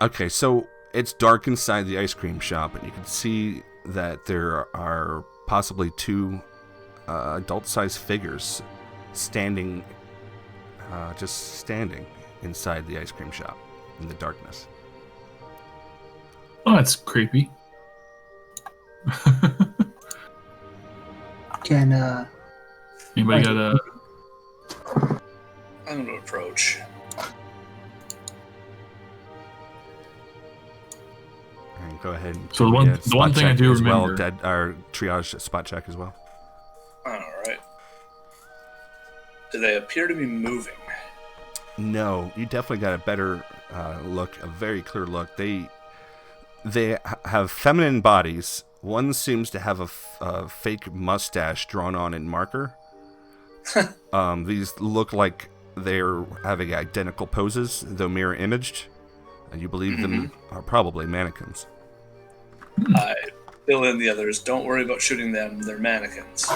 Okay, so it's dark inside the ice cream shop, and you can see that there are possibly two adult-sized figures standing, just standing inside the ice cream shop in the darkness. Oh, that's creepy. Can Anybody got a... I'm going to approach. And go ahead. And So the one thing I do remember, our triage spot check as well. All right. Do they appear to be moving? No, you definitely got a better look, a very clear look. They have feminine bodies. One seems to have a fake mustache drawn on in marker. These look like they're having identical poses, though mirror imaged. And you believe them are probably mannequins. I fill in the others. Don't worry about shooting them. They're mannequins.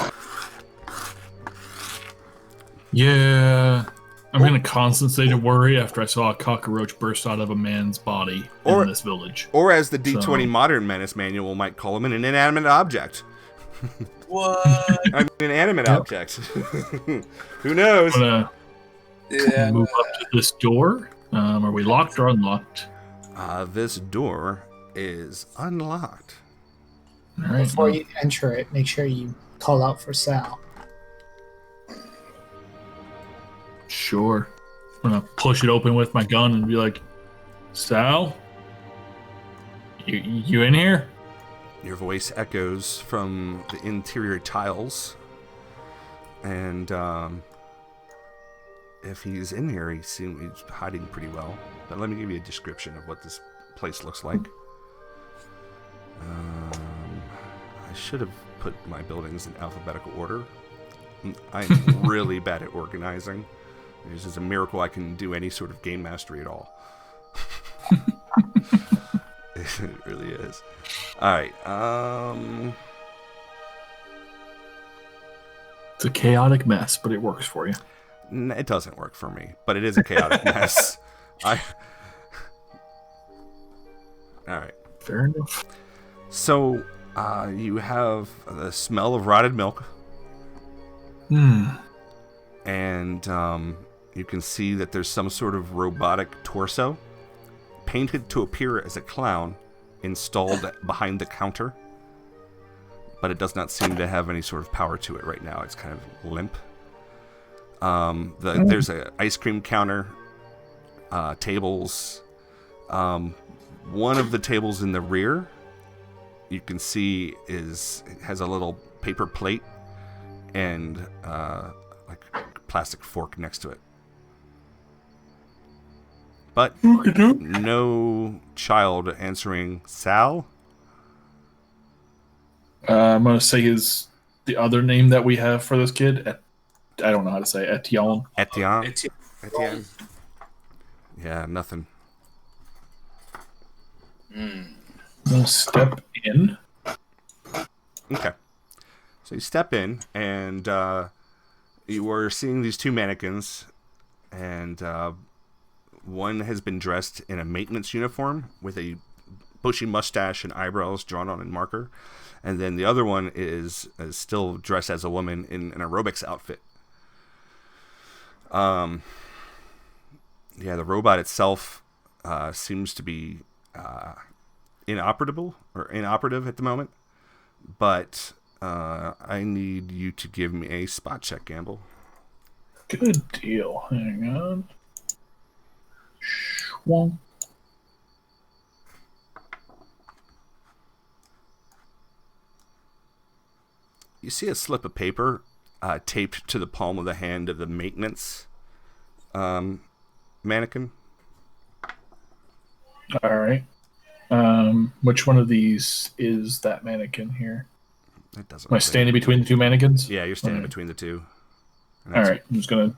yeah, I'm going to concentrate and worry after I saw a cockroach burst out of a man's body in this village. Or as the D20 Modern Menace Manual might call them, an inanimate object. What? I mean, an animate object. Who knows? I'm gonna move up to this door. Are we locked or unlocked? This door is unlocked. All right. before you enter it, make sure you call out for Sal. Sure. I'm gonna push it open with my gun and be like, Sal? You in here? Your voice echoes from the interior tiles. And if he's in here, he's hiding pretty well. But let me give you a description of what this place looks like. I should have put my buildings in alphabetical order. I'm really bad at organizing. This is a miracle I can do any sort of game mastery at all. It really is. Alright, It's a chaotic mess, but it works for you. it doesn't work for me, but it is a chaotic mess. Alright. Fair enough. So, you have the smell of rotted milk. And, you can see that there's some sort of robotic torso painted to appear as a clown installed behind the counter. But it does not seem to have any sort of power to it right now. It's kind of limp. There's an ice cream counter, tables. One of the tables in the rear, you can see has a little paper plate and like a plastic fork next to it. But no child answering Sal. I'm going to say the other name that we have for this kid. I don't know how to say it. Etienne. Yeah, nothing. We'll step in. Okay. So you step in, and you are seeing these two mannequins, and one has been dressed in a maintenance uniform with a bushy mustache and eyebrows drawn on in marker. And then the other one is still dressed as a woman in an aerobics outfit. Yeah, the robot itself seems to be inoperative at the moment. But I need you to give me a spot check, Gamble. Good deal. Hang on. Schwung. You see a slip of paper taped to the palm of the hand of the maintenance mannequin. All right. Which one of these is that mannequin here? It doesn't. Am I standing between the two mannequins? Yeah, you're standing between the two. All right. I'm just gonna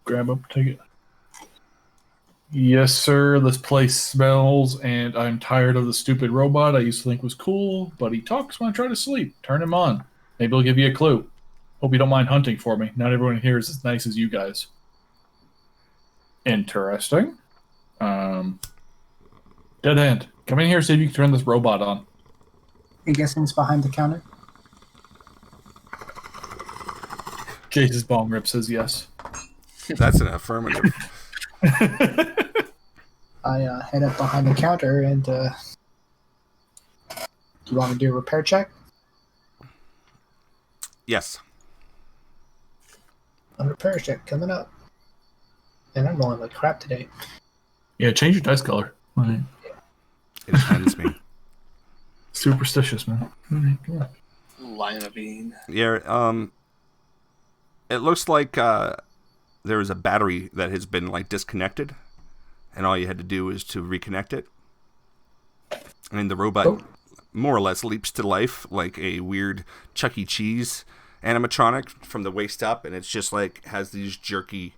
grab up, take it. Yes, sir. This place smells, and I'm tired of the stupid robot I used to think was cool, but he talks when I try to sleep. Turn him on. Maybe he'll give you a clue. Hope you don't mind hunting for me. Not everyone here is as nice as you guys. Interesting. Dead end. Come in here, see if you can turn this robot on. I'm guessing it's behind the counter. Jace's bong rip says yes. That's an affirmative. I head up behind the counter and do you want me to do a repair check? Yes. A repair check coming up. And I'm rolling like crap today. Yeah, change your dice color. Right. It offends me. Superstitious, man. Right, come on. Lima bean. Yeah, it looks like there is a battery that has been like disconnected, and all you had to do is to reconnect it. And the robot more or less leaps to life like a weird Chuck E. Cheese animatronic from the waist up, and it's just like has these jerky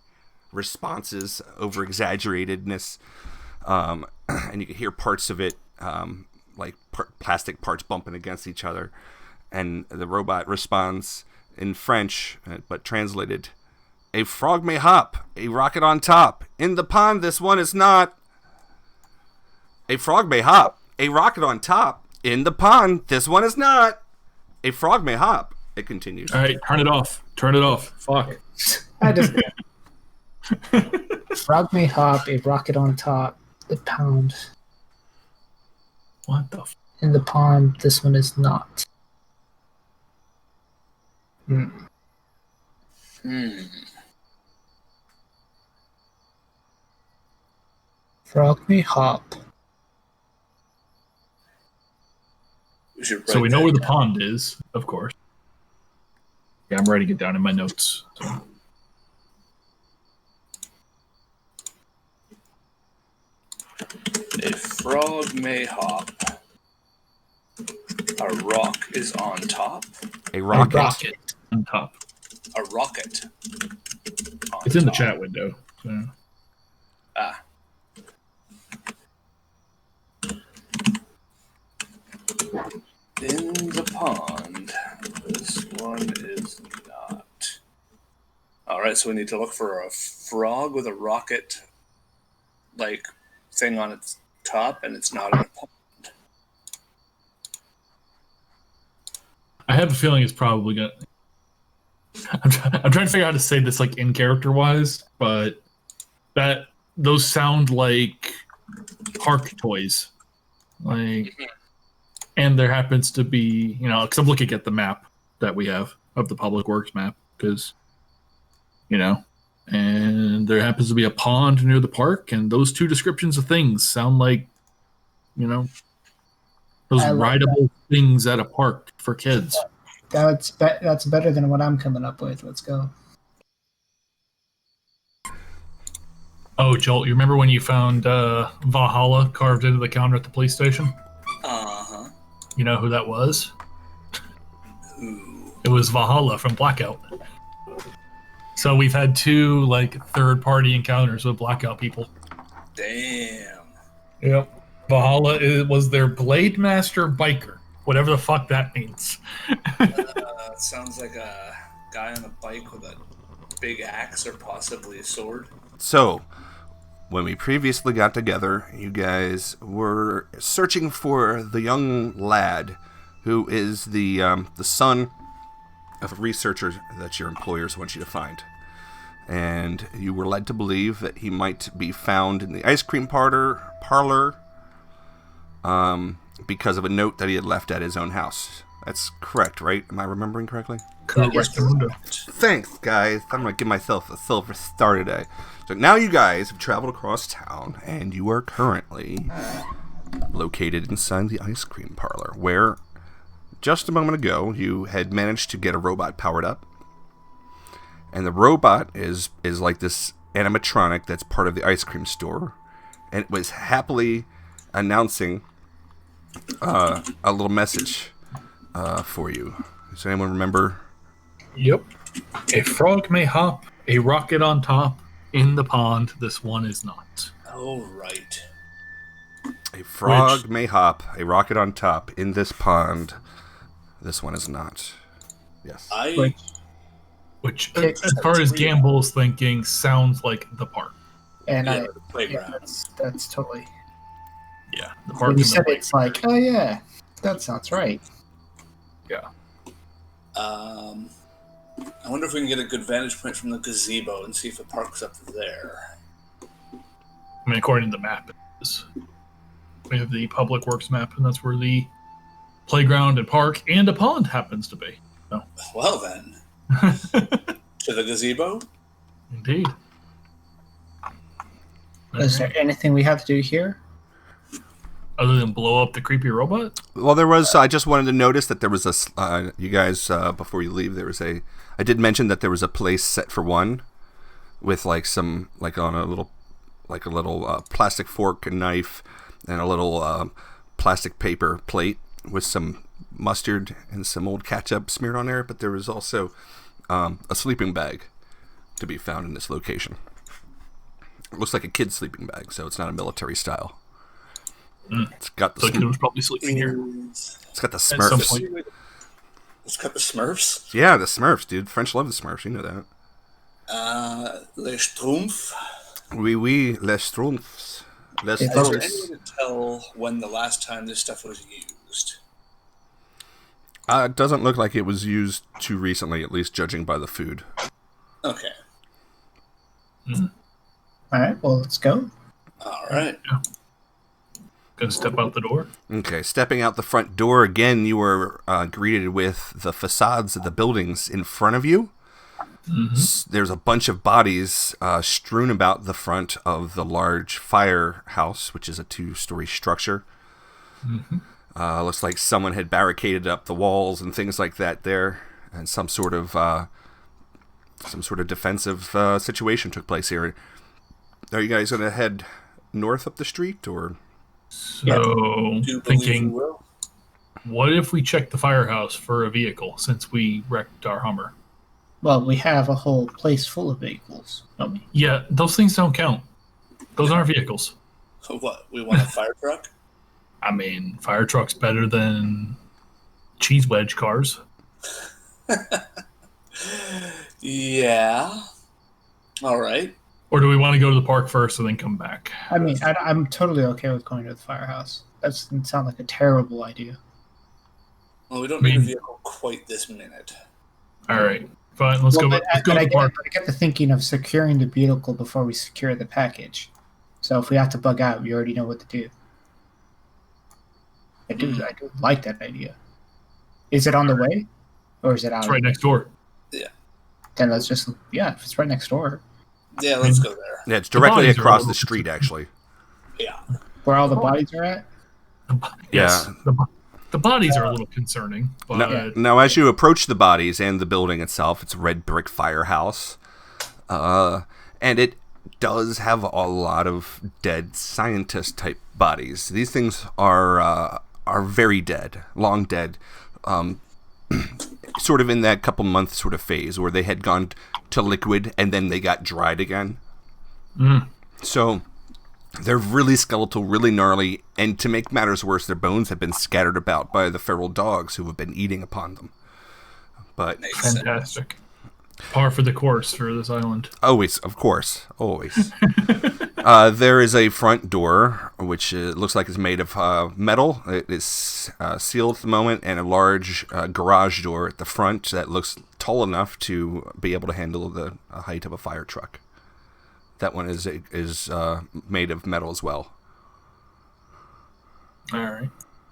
responses, over exaggeratedness, and you can hear parts of it like plastic parts bumping against each other, and the robot responds in French, but translated: "A frog may hop, a rocket on top. In the pond, this one is not. A frog may hop, a rocket on top. In the pond, this one is not. A frog may hop." It continues. All right, turn it off. Turn it off. Fuck. I just frog may hop, a rocket on top, the pound. What the f- In the pond, this one is not. Frog may hop. So we know where the pond is, of course. Yeah, I'm writing it down in my notes. So. A frog may hop. A rock is on top. A rocket. A rocket. On top. A rocket. It's in the top. chat window. So. Ah. In the pond. This one is not. Alright, so we need to look for a frog with a rocket like thing on its top, and it's not in a pond. I have a feeling it's probably gonna. I'm trying to figure out how to say this like in character wise, but those sound like park toys, like, and there happens to be, you know, because I'm looking at the map that we have of the Public Works map, because, you know, and there happens to be a pond near the park, and those two descriptions of things sound like, you know, those rideable things at a park for kids. That's better than what I'm coming up with. Let's go. Oh, Joel, you remember when you found Valhalla carved into the counter at the police station? Uh-huh. You know who that was? Ooh. It was Valhalla from Blackout. So we've had two like third-party encounters with Blackout people. Damn. Yep. Valhalla was their Blade Master biker, whatever the fuck that means. Sounds like a guy on a bike with a big axe or possibly a sword. So, when we previously got together, you guys were searching for the young lad who is the son of a researcher that your employers want you to find. And you were led to believe that he might be found in the ice cream parlor because of a note that he had left at his own house. That's correct, right? Am I remembering correctly? Correct. Thanks, guys. I'm going to give myself a silver star today. So now you guys have traveled across town, and you are currently located inside the ice cream parlor, where just a moment ago you had managed to get a robot powered up. And the robot is like this animatronic that's part of the ice cream store, and it was happily announcing a little message for you. Does anyone remember? Yep. A frog may hop, a rocket on top. In the pond, this one is not. Oh, right. A frog may hop, a rocket on top. In this pond, this one is not. Yes. Which, as far as Gamble's thinking, sounds like the park. And the playground. that's totally. Yeah, the When park. you said it's like, oh yeah, that sounds right. Yeah. I wonder if we can get a good vantage point from the gazebo and see if it parks up there. I mean, according to the map, we have the public works map, and that's where the playground and park and a pond happens to be. So. Well then, to the gazebo. Indeed. Is there anything we have to do here? Other than blow up the creepy robot? Well, there was. I just wanted to notice that there was a. You guys, before you leave, there was a. I did mention that there was a place set for one, with like some on a little, plastic fork and knife, and a little plastic paper plate with some mustard and some old ketchup smeared on there. But there was also a sleeping bag to be found in this location. It looks like a kid's sleeping bag, so it's not a military style. It's got the. So kid was probably sleeping here. It's got the At some Smurfs. point. It's got the Smurfs. Yeah, the Smurfs, dude. French love the Smurfs. You know that. Les Schtroumpfs. Oui, oui, les Schtroumpfs. Les Is Is there Schtroumpfs. any way to tell when the last time this stuff was used? It doesn't look like it was used too recently, at least judging by the food. Okay. All right, well, let's go. All right. Gonna step out the door. Okay, stepping out the front door again, you were greeted with the facades of the buildings in front of you. Mm-hmm. There's a bunch of bodies strewn about the front of the large firehouse, which is a 2-story structure. Mm-hmm. Looks like someone had barricaded up the walls and things like that there, and some sort of defensive situation took place here. Are you guys going to head north up the street, or? So, Do you believe you thinking, will? what if we check the firehouse for a vehicle since we wrecked our Hummer? Well, we have a whole place full of vehicles, don't we? Yeah, those things don't count. Those aren't vehicles. So what? We want a fire truck? I mean, fire truck's better than cheese wedge cars. Yeah. All right. Or do we want to go to the park first and then come back? I mean, I'm totally okay with going to the firehouse. That doesn't sound like a terrible idea. Well, we don't need a vehicle quite this minute. All right, fine. Let's go. Let's go to the park. I get the thinking of securing the vehicle before we secure the package. So if we have to bug out, we already know what to do. I do like that idea. Is it on the way, or is it out? It's right next door. Then let's just if it's right next door, Yeah, let's go there. Yeah, it's directly bodies are across all- the street, actually. Yeah. where all the bodies are at. Yes, the bodies are a little concerning, but Now, as you approach the bodies and the building itself, it's a red brick firehouse. And it does have a lot of dead scientist-type bodies. These things are very dead, long dead. Sort of in that couple-month sort of phase where they had gone to liquid and then they got dried again. So they're really skeletal, really gnarly, and to make matters worse, their bones have been scattered about by the feral dogs who have been eating upon them. But fantastic. Par for the course for this island. always, of course, always. There is a front door, which looks like it's made of metal. It is sealed at the moment, and a large garage door at the front that looks tall enough to be able to handle the height of a fire truck. That one is made of metal as well. All right.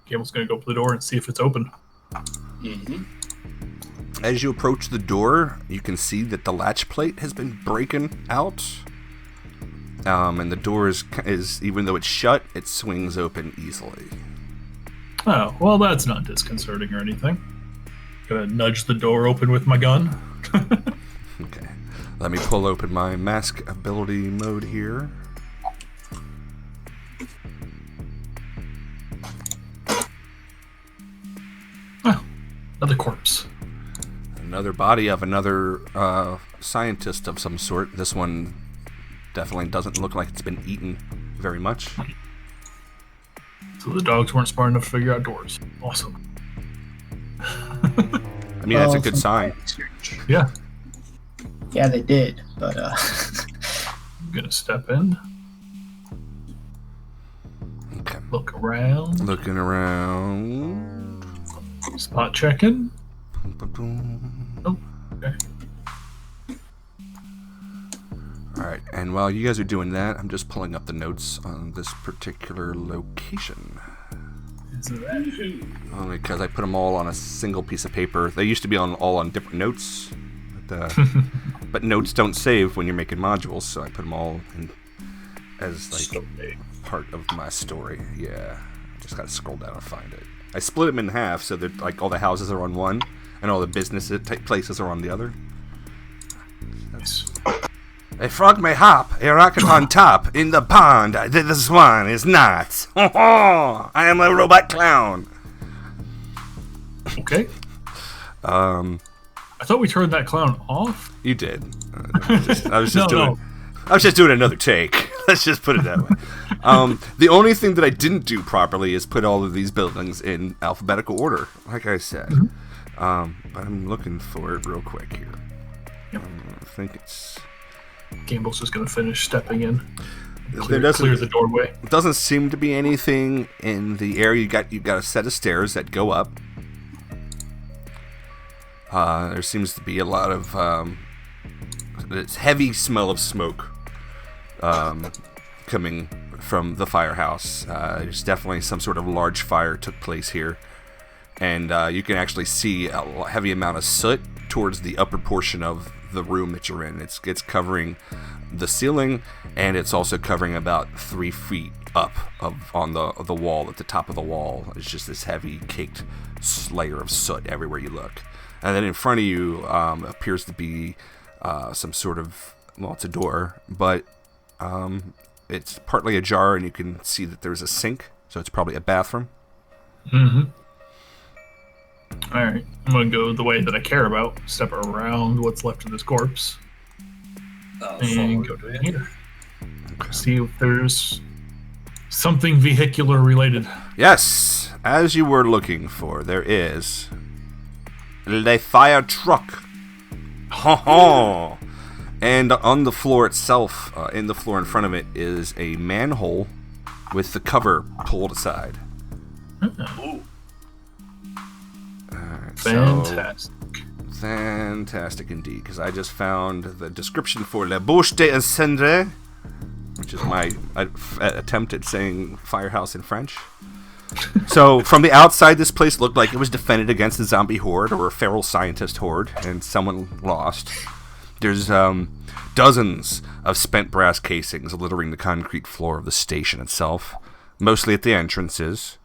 Gable's going to go up to the door and see if it's open. Mm-hmm. As you approach the door, you can see that the latch plate has been broken out. And the door is, even though it's shut, it swings open easily. Oh, well, that's not disconcerting or anything. Gonna nudge the door open with my gun. Okay. Let me pull open my mask ability mode here. Oh, another corpse. Another body of another scientist of some sort. This one definitely doesn't look like it's been eaten very much. So the dogs weren't smart enough to figure out doors. Awesome. I mean, that's a good sign. Yeah. Yeah, they did, but I'm gonna step in. Okay. Look around. Looking around. Spot checking. Oh, okay. Alright, and while you guys are doing that, I'm just pulling up the notes on this particular location. Only because I put them all on a single piece of paper. They used to be all on different notes, but notes don't save when you're making modules, so I put them all in as like part of my story. Yeah, just gotta scroll down and find it. I split them in half so that like all the houses are on one and all the business places are on the other. Nice. A frog may hop, a rocket on top, in the pond, the swan is not. I am a robot clown. Okay. I thought we turned that clown off. You did. I was just doing another take. Let's just put it that way. The only thing that I didn't do properly is put all of these buildings in alphabetical order, like I said. Mm-hmm. But I'm looking for it real quick here. Yep. I think it's... Gamble's just going to finish stepping in. Clear the doorway. Doesn't seem to be anything in the area. You got a set of stairs that go up. There seems to be a lot of it's heavy smell of smoke coming from the firehouse. There's definitely some sort of large fire took place here, and you can actually see a heavy amount of soot towards the upper portion of the room that you're in. It's covering the ceiling, and it's also covering about 3 feet up on the wall. At the top of the wall is just this heavy caked layer of soot everywhere you look. And then in front of you appears to be some sort of, well, it's a door, but it's partly ajar, and you can see that there's a sink, so it's probably a bathroom. Mm-hmm. Alright, I'm going to go the way that I care about. Step around what's left of this corpse. And go down here. Okay. See if there's something vehicular related. Yes, as you were looking for, there is a fire truck. Ha-ha! And on the floor itself, in the floor in front of it, is a manhole with the cover pulled aside. Oh. Alright, Fantastic. Fantastic indeed, because I just found the description for La Bouche d'Incendie, which is my attempt at saying firehouse in French. So, from the outside, this place looked like it was defended against a zombie horde or a feral scientist horde, and someone lost. There's dozens of spent brass casings littering the concrete floor of the station itself, mostly at the entrances.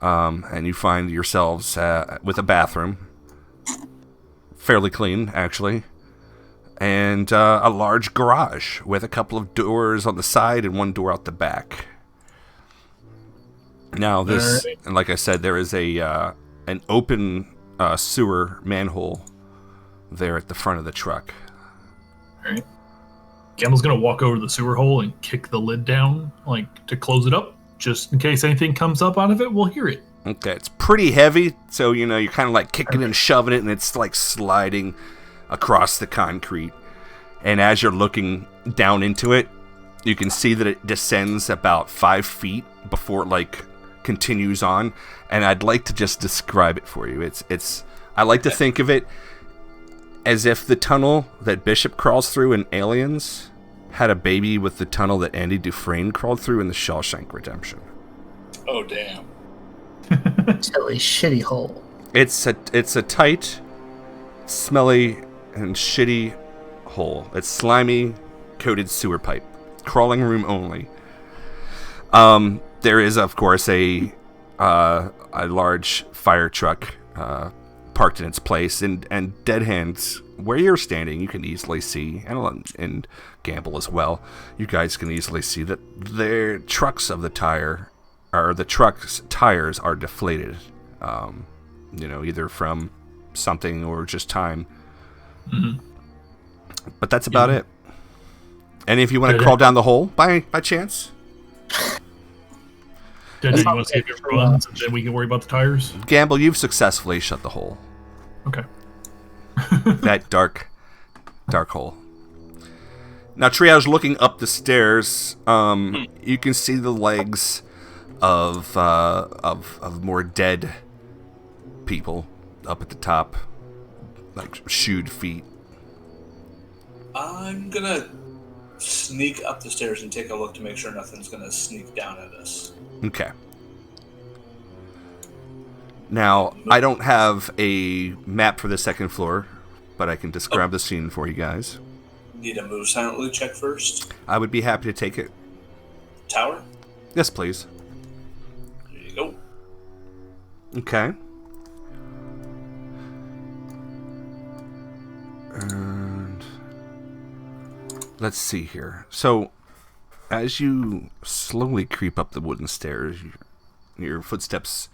And you find yourselves with a bathroom, fairly clean, actually, and a large garage with a couple of doors on the side and one door out the back. Now, this, and like I said, there is an open sewer manhole there at the front of the truck. All right. Gamble's going to walk over to the sewer hole and kick the lid down, like, to close it up. Just in case anything comes up out of it, we'll hear it. Okay, it's pretty heavy, so, you know, you're kind of like kicking and shoving it, and it's like sliding across the concrete. And as you're looking down into it, you can see that it descends about 5 feet before it, like, continues on. And I'd like to just describe it for you. I like to think of it as if the tunnel that Bishop crawls through in Aliens had a baby with the tunnel that Andy Dufresne crawled through in The Shawshank Redemption. Oh, damn. Silly shitty hole. It's a tight, smelly, and shitty hole. It's slimy, coated sewer pipe. Crawling room only. There is, of course, a large fire truck parked in its place, and dead hands where you're standing, you can easily see, and Gamble as well, you guys can easily see that the truck's tires are deflated. Either from something or just time. Mm-hmm. But that's about it. And if you want to crawl down the hole, by chance. Did you want to see if it runs, and then we can worry about the tires? Gamble, you've successfully shut the hole. Okay. That dark hole. Now, Triage, looking up the stairs, you can see the legs of more dead people up at the top, like shoed feet. I'm gonna sneak up the stairs and take a look to make sure nothing's gonna sneak down at us. Okay. Now, I don't have a map for the second floor, but I can describe the scene for you guys. Need a move silently check first. I would be happy to take it. Tower? Yes, please. There you go. Okay. And let's see here. So, as you slowly creep up the wooden stairs, your footsteps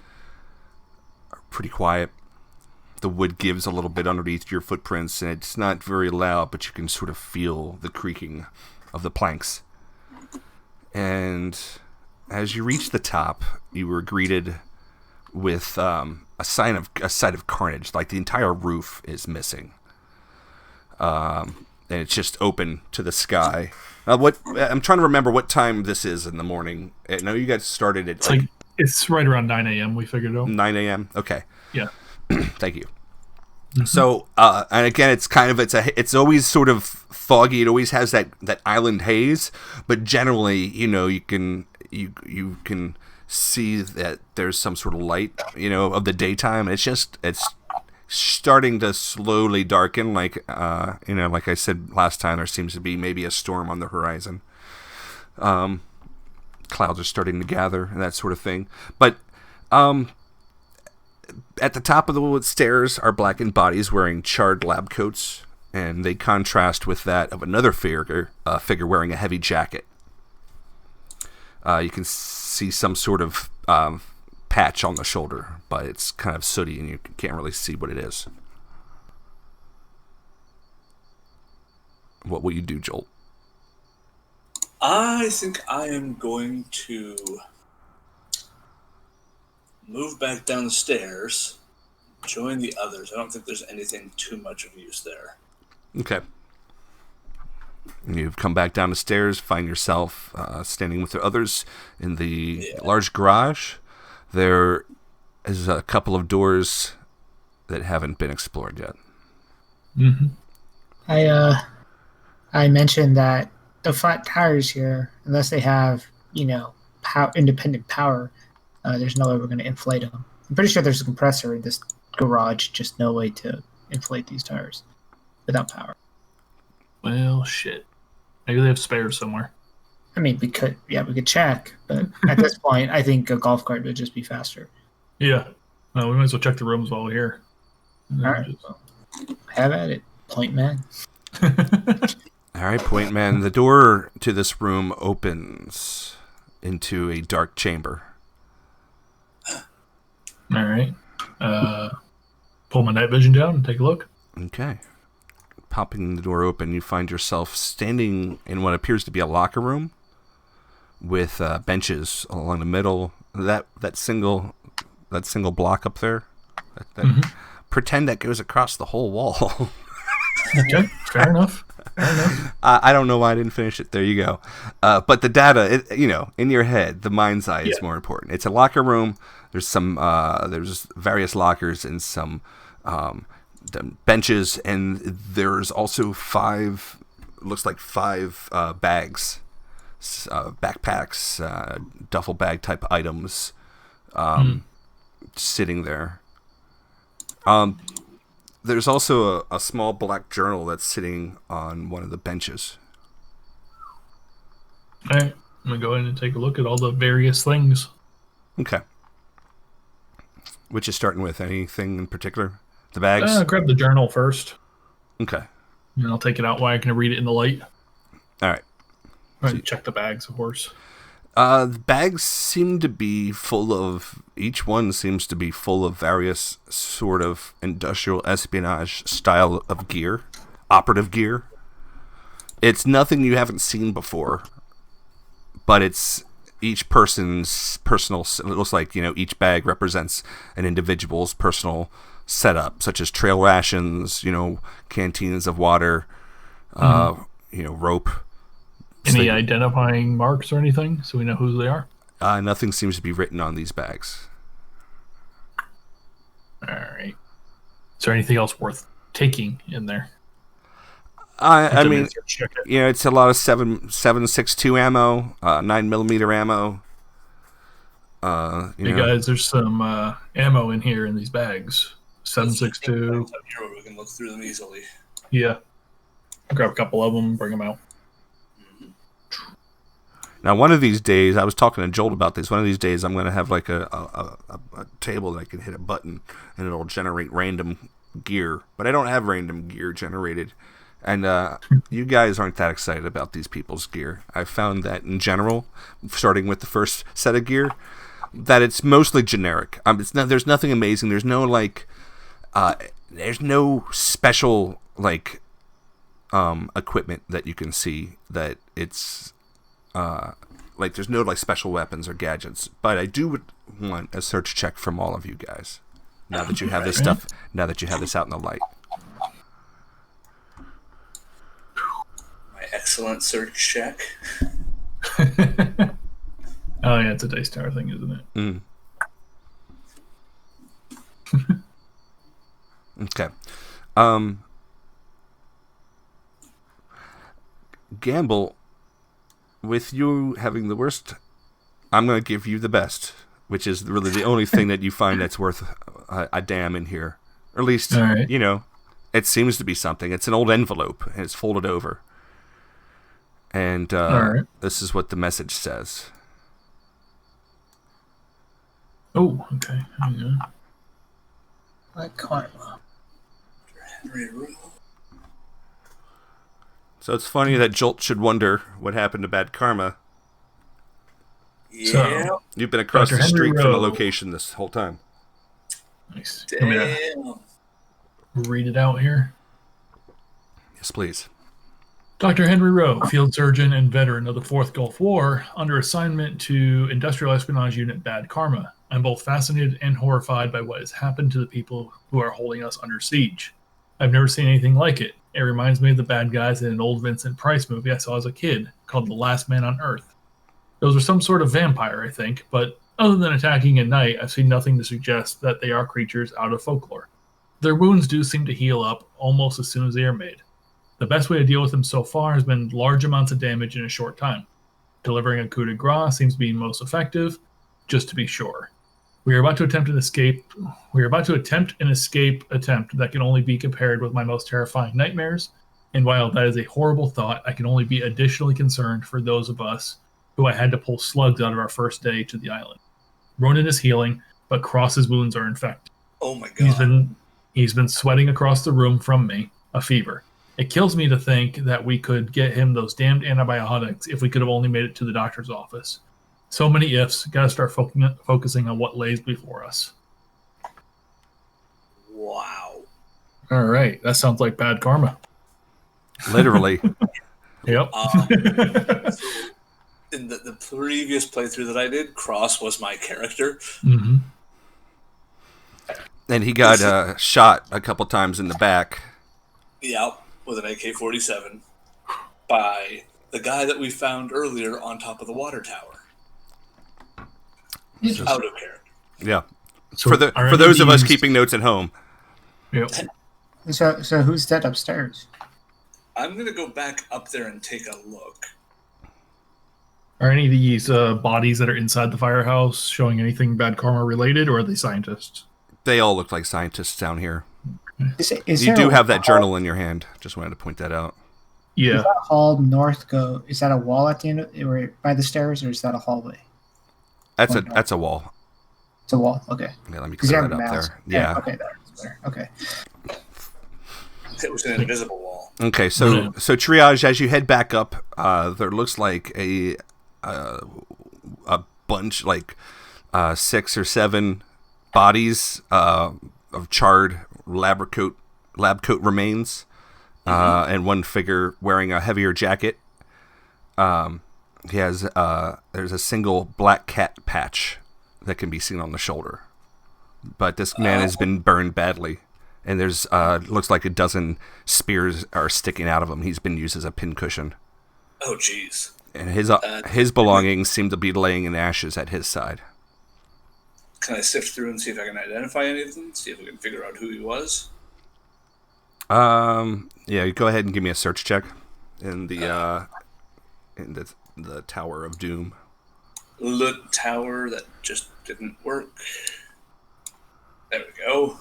are pretty quiet. The wood gives a little bit underneath your footprints, and it's not very loud, but you can sort of feel the creaking of the planks. And as you reach the top, you were greeted with a sight of carnage. Like the entire roof is missing, and it's just open to the sky. I'm trying to remember what time this is in the morning. I know you guys started at It's right around 9 a.m. We figured out. 9 a.m. Okay. Yeah. Thank you. Mm-hmm. So, and again, it's always sort of foggy. It always has that island haze, but generally, you can see that there's some sort of light, of the daytime. It's starting to slowly darken. Like I said last time, there seems to be maybe a storm on the horizon. Clouds are starting to gather and that sort of thing. But at the top of the wood stairs are blackened bodies wearing charred lab coats, and they contrast with that of another figure wearing a heavy jacket. You can see some sort of patch on the shoulder, but it's kind of sooty and you can't really see what it is. What will you do, Joel? I think I am going to move back down the stairs, join the others. I don't think there's anything too much of use there. Okay. You've come back down the stairs, find yourself standing with the others in the large garage. There is a couple of doors that haven't been explored yet. Mm-hmm. I mentioned that the flat tires here, unless they have, independent power, there's no way we're going to inflate them. I'm pretty sure there's a compressor in this garage, just no way to inflate these tires without power. Well, shit. Maybe they have spares somewhere. I mean, we could check, but at this point, I think a golf cart would just be faster. Yeah. No, we might as well check the rooms while we're here. All right. Well, have at it, point man. All right, point man. The door to this room opens into a dark chamber. All right. Pull my night vision down and take a look. Okay. Popping the door open, you find yourself standing in what appears to be a locker room with benches along the middle. That single block up there. Pretend that goes across the whole wall. Okay, fair enough. I don't know why I didn't finish it. There you go. But the data, in your head, the mind's eye is more important. It's a locker room. There's there's various lockers and some benches, and there's also five bags, backpacks, duffel bag type items, sitting there. There's also a small black journal that's sitting on one of the benches. All right, I'm going to go in and take a look at all the various things. Okay. Which is starting with anything in particular? The bags? Grab the journal first. Okay. And I'll take it out while I can read it in the light. All right. Check the bags, of course. The bags seem to be each one seems to be full of various sort of industrial espionage style of gear, operative gear. It's nothing you haven't seen before, but it's each person's personal, it looks like, each bag represents an individual's personal setup, such as trail rations, canteens of water, rope. Any identifying marks or anything, so we know who they are? Nothing seems to be written on these bags. All right. Is there anything else worth taking in there? I mean, it's a lot of 7.62 ammo, 9mm ammo. Hey guys, there's some ammo in here in these bags. 7.62. Here we can look through them easily. Yeah. Grab a couple of them, bring them out. Now, one of these days, I was talking to Joel about this. One of these days, I'm going to have like a table that I can hit a button and it'll generate random gear. But I don't have random gear generated. And you guys aren't that excited about these people's gear. I found that in general, starting with the first set of gear, that it's mostly generic. There's nothing amazing. There's no there's no special equipment that you can see that it's. There's no special weapons or gadgets, but I do want a search check from all of you guys. Now that you have this stuff, now that you have this out in the light. My excellent search check. Oh yeah, it's a dice tower thing, isn't it? Okay. Gamble. With you having the worst, I'm going to give you the best, which is really the only thing that you find that's worth a damn in here. Or at least, right. It seems to be something. It's an old envelope, and it's folded over. And right. This is what the message says. Oh, okay. Yeah. Like karma. Henry Rowe. So it's funny that Jolt should wonder what happened to bad karma. Yeah. So, You've been across Dr. the street Henry from the Rowe. location this whole time. Nice. Damn. Want me to read it out here? Yes, please. Dr. Henry Rowe, field surgeon and veteran of the Fourth Gulf War, under assignment to Industrial Espionage Unit Bad Karma. I'm both fascinated and horrified by what has happened to the people who are holding us under siege. I've never seen anything like it. It reminds me of the bad guys in an old Vincent Price movie I saw as a kid, called The Last Man on Earth. Those are some sort of vampire, I think, but other than attacking at night, I've seen nothing to suggest that they are creatures out of folklore. Their wounds do seem to heal up almost as soon as they are made. The best way to deal with them so far has been large amounts of damage in a short time. Delivering a coup de grace seems to be most effective, just to be sure. We are about to attempt an escape attempt that can only be compared with my most terrifying nightmares, and while that is a horrible thought, I can only be additionally concerned for those of us who I had to pull slugs out of our first day to the island. Ronan is healing, but Cross's wounds are infected. Oh my god. He's been sweating across the room from me, a fever. It kills me to think that we could get him those damned antibiotics if we could have only made it to the doctor's office. So many ifs, gotta start focusing on what lays before us. Wow. All right, that sounds like bad karma. Literally. Yep. So in the previous playthrough that I did, Cross was my character. Mm-hmm. And he got shot a couple times in the back. Yeah, with an AK-47 by the guy that we found earlier on top of the water tower. Out of character. Yeah. So for those of us keeping notes at home. Yep. So who's dead upstairs? I'm going to go back up there and take a look. Are any of these bodies that are inside the firehouse showing anything bad karma related, or are they scientists? They all look like scientists down here. Is You there do a have that hall- journal in your hand. Just wanted to point that out. Yeah. Is that hall north go? Is that a wall at the end or by the stairs, or is that a hallway? That's a wall. It's a wall. Okay. Yeah, let me Because you clear have that a up mouse. there. Yeah. Okay, that's better. Okay. It was an invisible wall. Okay, so triage, as you head back up, there looks like a bunch, 6 or 7 bodies of charred lab coat remains, and one figure wearing a heavier jacket. He has there's a single black cat patch that can be seen on the shoulder, but this man has been burned badly. And there's looks like a dozen spears are sticking out of him. He's been used as a pincushion. Oh, jeez. And his belongings seem to be laying in ashes at his side. Can I sift through and see if I can identify any of them? See if I can figure out who he was? Yeah, go ahead and give me a search check in the Tower of Doom. The tower that just didn't work. There we go.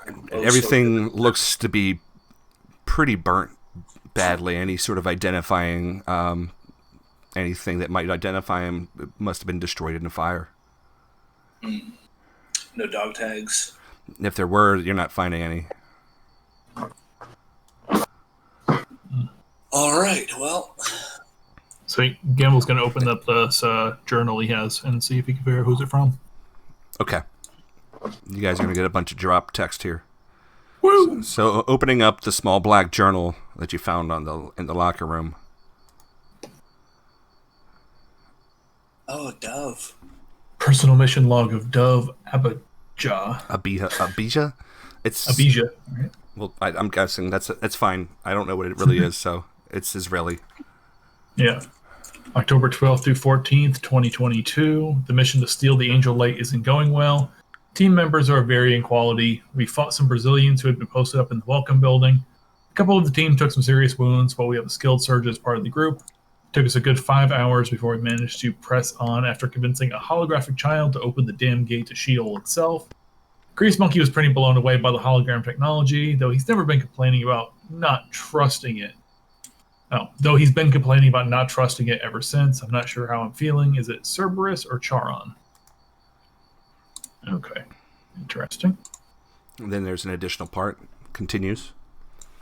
And everything looks to be pretty burnt badly. Any sort of identifying, anything that might identify him must have been destroyed in a fire. No dog tags. If there were, you're not finding any. All right, well. So Gamble's going to open up this journal he has and see if he can figure out who's it from. Okay. You guys are going to get a bunch of drop text here. Woo! So opening up the small black journal that you found in the locker room. Oh, a dove. Personal mission log of Dove Abijah. Abijah? It's Abijah. Right. Well, I'm guessing that's fine. I don't know what it really is, so it's Israeli. Yeah. October 12th through 14th, 2022. The mission to steal the Angel Light isn't going well. Team members are of varying quality. We fought some Brazilians who had been posted up in the Welcome Building. A couple of the team took some serious wounds, while we have a skilled surgeon as part of the group. It took us a good 5 hours before we managed to press on after convincing a holographic child to open the damn gate to Sheol itself. Grease Monkey was pretty blown away by the hologram technology, though he's never been complaining about not trusting it. Though he's been complaining about not trusting it ever since. I'm not sure how I'm feeling. Is it Cerberus or Charon? Okay. Interesting. And then there's an additional part. Continues.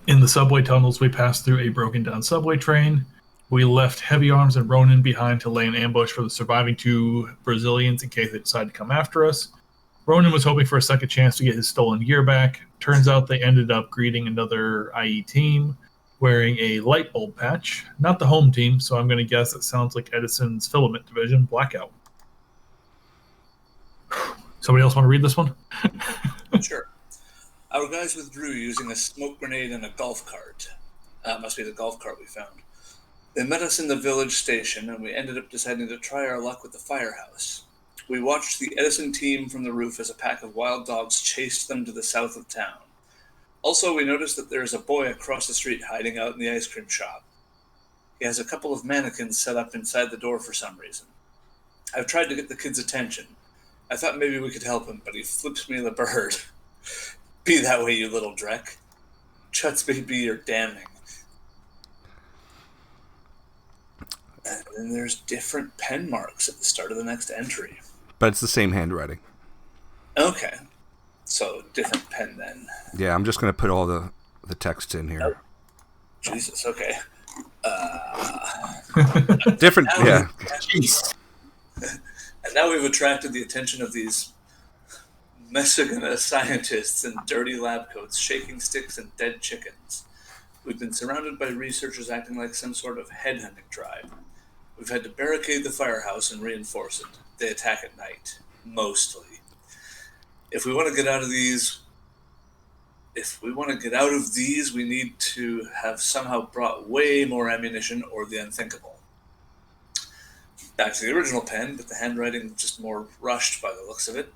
In the subway tunnels, we passed through a broken down subway train. We left Heavy Arms and Ronin behind to lay an ambush for the surviving 2 Brazilians in case they decide to come after us. Ronin was hoping for a second chance to get his stolen gear back. Turns out they ended up greeting another IE team wearing a light bulb patch. Not the home team, so I'm going to guess it sounds like Edison's filament division, Blackout. Somebody else want to read this one? Sure. Our guys withdrew using a smoke grenade and a golf cart. Must be the golf cart we found. They met us in the village station, and we ended up deciding to try our luck with the firehouse. We watched the Edison team from the roof as a pack of wild dogs chased them to the south of town. Also, we noticed that there is a boy across the street hiding out in the ice cream shop. He has a couple of mannequins set up inside the door for some reason. I've tried to get the kid's attention. I thought maybe we could help him, but he flips me the bird. Be that way, you little dreck. Chuts baby are damning. And then there's different pen marks at the start of the next entry. But it's the same handwriting. Okay. So, different pen then. Yeah, I'm just going to put all the text in here. Oh. Jesus, okay. Different, yeah. Jeez. And now we've attracted the attention of these Messagana scientists in dirty lab coats, shaking sticks and dead chickens. We've been surrounded by researchers acting like some sort of headhunting tribe. We've had to barricade the firehouse and reinforce it. They attack at night. Mostly. If we want to get out of these, we need to have somehow brought way more ammunition or the unthinkable. Back to the original pen, but the handwriting just more rushed by the looks of it.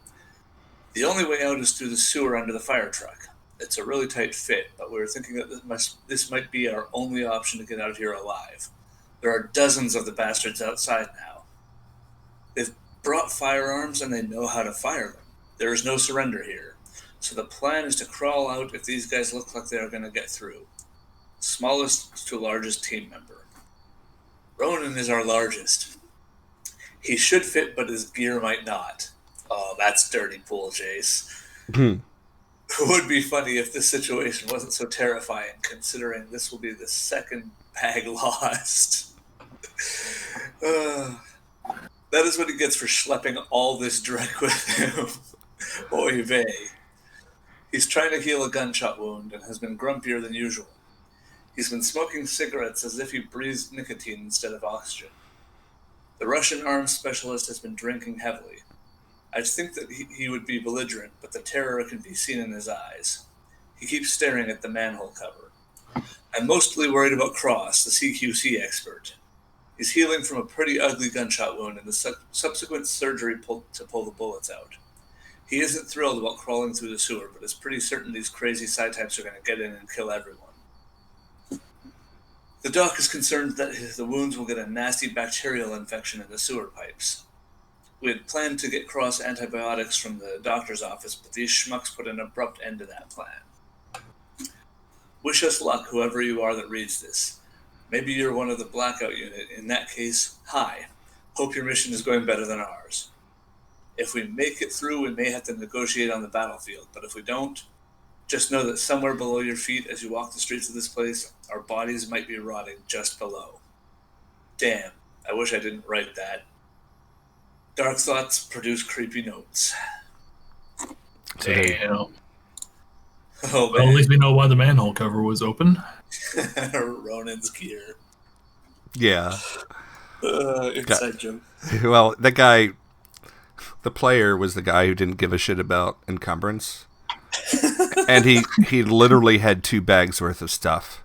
The only way out is through the sewer under the fire truck. It's a really tight fit, but we were thinking that this might be our only option to get out of here alive. There are dozens of the bastards outside now. They've brought firearms and they know how to fire them. There is no surrender here. So the plan is to crawl out if these guys look like they're going to get through. Smallest to largest team member. Ronan is our largest. He should fit, but his gear might not. Oh, that's dirty pool, Jace. It would be funny if this situation wasn't so terrifying, considering this will be the second bag lost. That is what he gets for schlepping all this dreck with him. Oy vey. He's trying to heal a gunshot wound and has been grumpier than usual. He's been smoking cigarettes as if he breathed nicotine instead of oxygen. The Russian arms specialist has been drinking heavily. I think that he would be belligerent, but the terror can be seen in his eyes. He keeps staring at the manhole cover. I'm mostly worried about Cross, the CQC expert. He's healing from a pretty ugly gunshot wound and the subsequent surgery to pull the bullets out. He isn't thrilled about crawling through the sewer, but is pretty certain these crazy side types are going to get in and kill everyone. The doc is concerned that the wounds will get a nasty bacterial infection in the sewer pipes. We had planned to get Cross antibiotics from the doctor's office, but these schmucks put an abrupt end to that plan. Wish us luck, whoever you are that reads this. Maybe you're one of the blackout unit. In that case, hi. Hope your mission is going better than ours. If we make it through, we may have to negotiate on the battlefield, but if we don't, just know that somewhere below your feet as you walk the streets of this place, our bodies might be rotting just below. Damn, I wish I didn't write that. Dark thoughts produce creepy notes. Damn. Oh, Well, at least we know why the manhole cover was open. Ronan's gear. Yeah. Inside joke. Well, that guy, the player, was the guy who didn't give a shit about encumbrance. And he literally had 2 bags worth of stuff.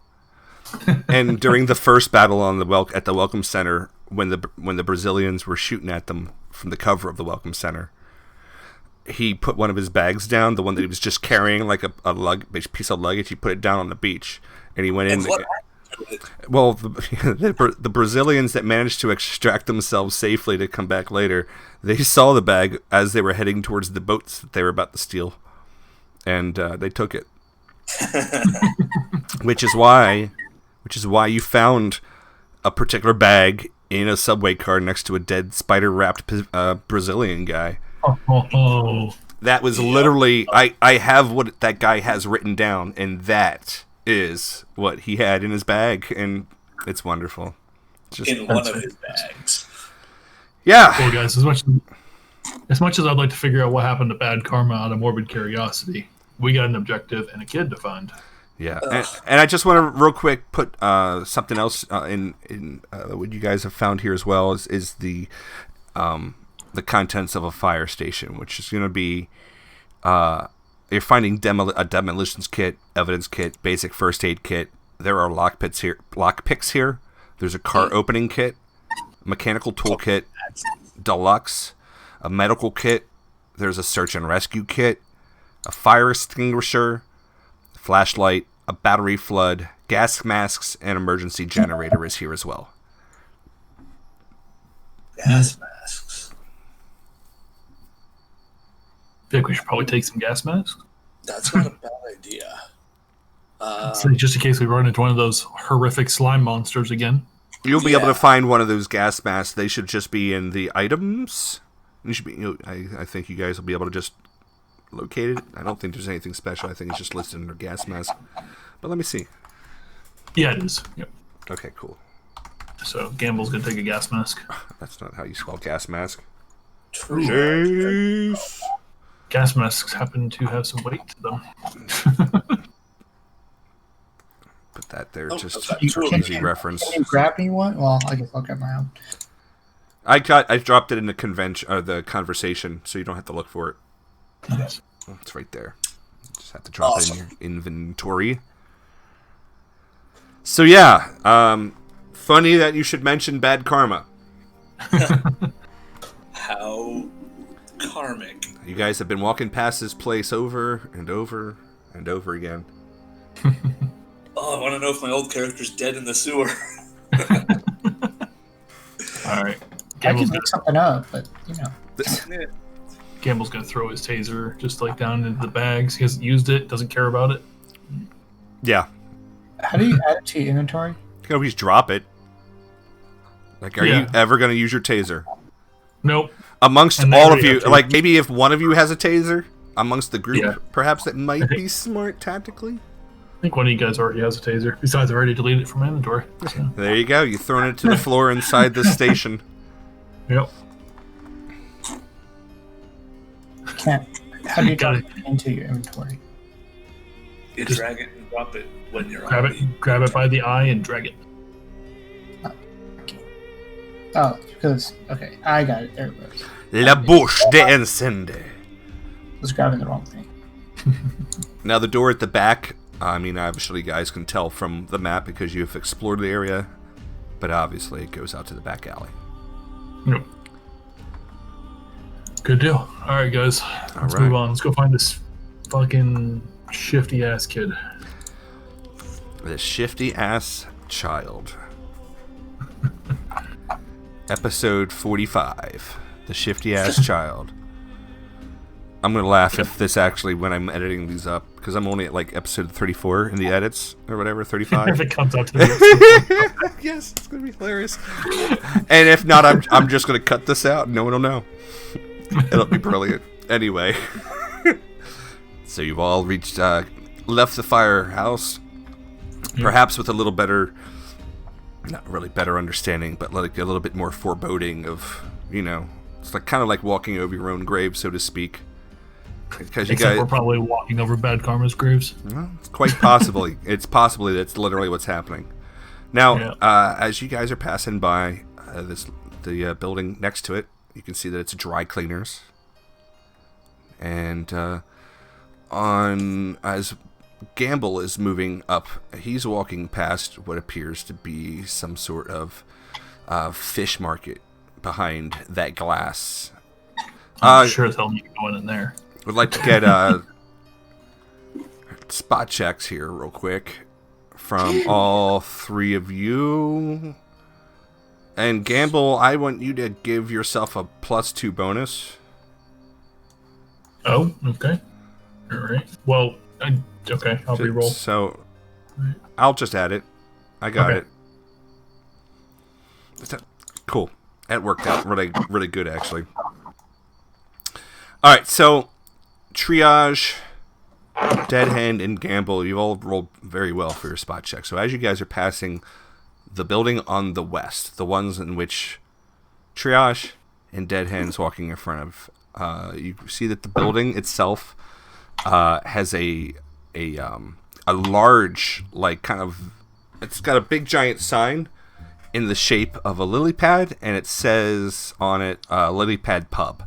And during the first battle on at the Welcome Center, when the Brazilians were shooting at them from the cover of the Welcome Center, he put one of his bags down, the one that he was just carrying, like a piece of luggage. He put it down on the beach, and he went in. Well, the Brazilians that managed to extract themselves safely to come back later, they saw the bag as they were heading towards the boats that they were about to steal, and they took it. which is why you found a particular bag in a subway car next to a dead spider-wrapped Brazilian guy. Oh. That was literally... I have what that guy has written down, and that is what he had in his bag, and it's wonderful. Just, in one of his bags. Yeah. Well, guys, as much as I'd like to figure out what happened to Bad Karma out of morbid curiosity, we got an objective and a kid to find. Yeah, and I just want to real quick put something else in what you guys have found here as well is the contents of a fire station, which is going to be you're finding a demolitions kit, evidence kit, basic first aid kit. There are lockpicks here. There's a car opening kit, mechanical tool kit, deluxe, a medical kit. There's a search and rescue kit, a fire extinguisher, flashlight, a battery flood, gas masks, and emergency generator is here as well. Gas masks. I think we should probably take some gas masks. That's not a bad idea. So just in case we run into one of those horrific slime monsters again. You'll be able to find one of those gas masks. They should just be in the items. You should be. I think you guys will be able to just locate it. I don't think there's anything special. I think it's just listed under gas mask. But let me see. Yeah, it is. Yep. Okay, cool. So Gamble's gonna take a gas mask. That's not how you spell gas mask. True. Jeez. Gas masks happen to have some weight to them. Put that there, just Can easy reference. Can you grab me one? Well, I guess I'll grab my own. I dropped it in the the conversation, so you don't have to look for it. Yes. It's right there. Just have to drop it in your inventory. So yeah, funny that you should mention Bad Karma. How karmic. You guys have been walking past this place over and over and over again. Oh, I want to know if my old character's dead in the sewer. All right. I can make something up, but Gamble's gonna throw his taser just like down into the bags. He hasn't used it. Doesn't care about it. Yeah. how do you add it to your inventory? You can always drop it. Like, are you ever going to use your taser? Nope. Amongst all of you, like maybe if one of you has a taser amongst the group, Yeah. perhaps that might be smart tactically. I think one of you guys already has a taser. Besides, I already deleted it from my inventory. So. There you go. You've thrown it to the floor inside the station. Yep. Can't. How do you Got drop it into your inventory? You Just drag it and drop it when you're Grab on it. Grab it by the eye and drag it. Oh, because okay, I got it. There it goes. La bouche d'incendie. I was grabbing the wrong thing. Now the door at the back I mean, obviously you guys can tell from the map because you've explored the area, but obviously it goes out to the back alley. Yep. Good deal. All right, guys. Let's move on. Let's go find this fucking shifty-ass kid. This shifty-ass child. Episode 45. The shifty-ass child. I'm going to laugh if this actually, when I'm editing these up, because I'm only at like episode 34 in the edits, or whatever, 35. If it comes out to the Yes, it's going to be hilarious. And if not, I'm just going to cut this out and no one will know. It'll be brilliant. Anyway. So you've all reached, left the firehouse, perhaps with a little better, not really better understanding, but like a little bit more foreboding of, you know, it's like kind of like walking over your own grave, so to speak. Because Except we're probably walking over Bad Karma's graves. Well, it's quite possibly. It's possibly that's literally what's happening. Now, as you guys are passing by the building next to it, you can see that it's dry cleaners. And as Gamble is moving up, he's walking past what appears to be some sort of fish market behind that glass. Sure as hell need going in there. Would like to get spot checks here real quick from all three of you. And Gamble, I want you to give yourself a +2 bonus. Oh, okay. All right. Well, okay, I'll re-roll. So, I'll just add it. I got it. Cool. That worked out really, really good, actually. All right, so Triage, Dead Hand, and Gamble, you've all rolled very well for your spot check. So as you guys are passing the building on the west, the ones in which Triage and Dead Hand's walking in front of, you see that the building itself has a large, like, kind of, it's got a big giant sign in the shape of a lily pad, and it says on it, Lily Pad Pub.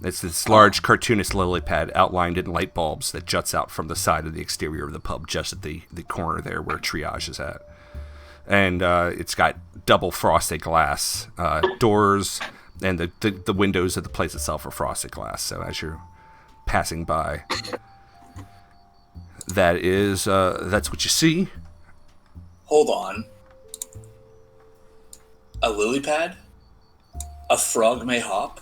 It's this large cartoonist lily pad outlined in light bulbs that juts out from the side of the exterior of the pub, just at the corner there where Triage is at. And it's got double frosted glass doors, and the windows of the place itself are frosted glass. So as you're passing by, that's what you see. Hold on. A lily pad? A frog may hop?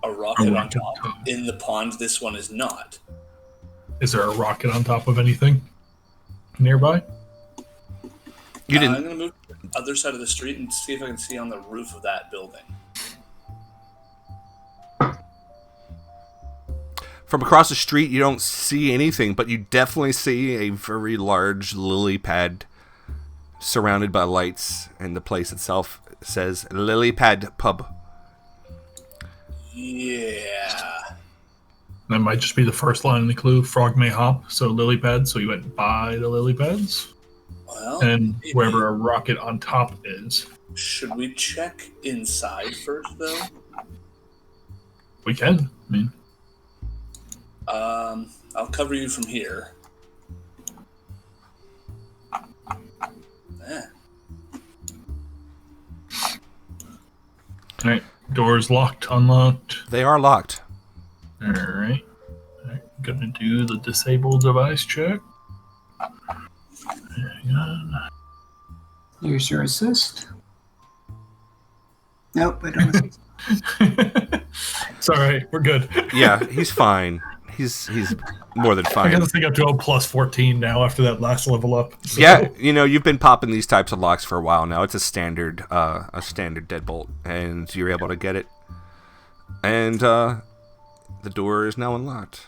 A rocket on top? In the pond, this one is not. Is there a rocket on top of anything nearby? You didn't. I'm going to move to the other side of the street and see if I can see on the roof of that building. From across the street, you don't see anything, but you definitely see a very large lily pad surrounded by lights, and the place itself says Lily Pad Pub. Yeah. That might just be the first line in the clue. Frog may hop, so lily pads. So you went by the lily pads. Well, and wherever a rocket on top is. Should we check inside first, though? We can. I mean, I'll cover you from here. All right. Doors locked, unlocked. They are locked. All right. Gonna do the disable device check. Hang on. Here's your assist. Nope, I don't. It's all right. We're good. Yeah, he's fine. He's more than I fine. got this thing up to a +14 now after that last level up. So. Yeah, you've been popping these types of locks for a while now. It's a standard deadbolt, and you're able to get it. And the door is now unlocked.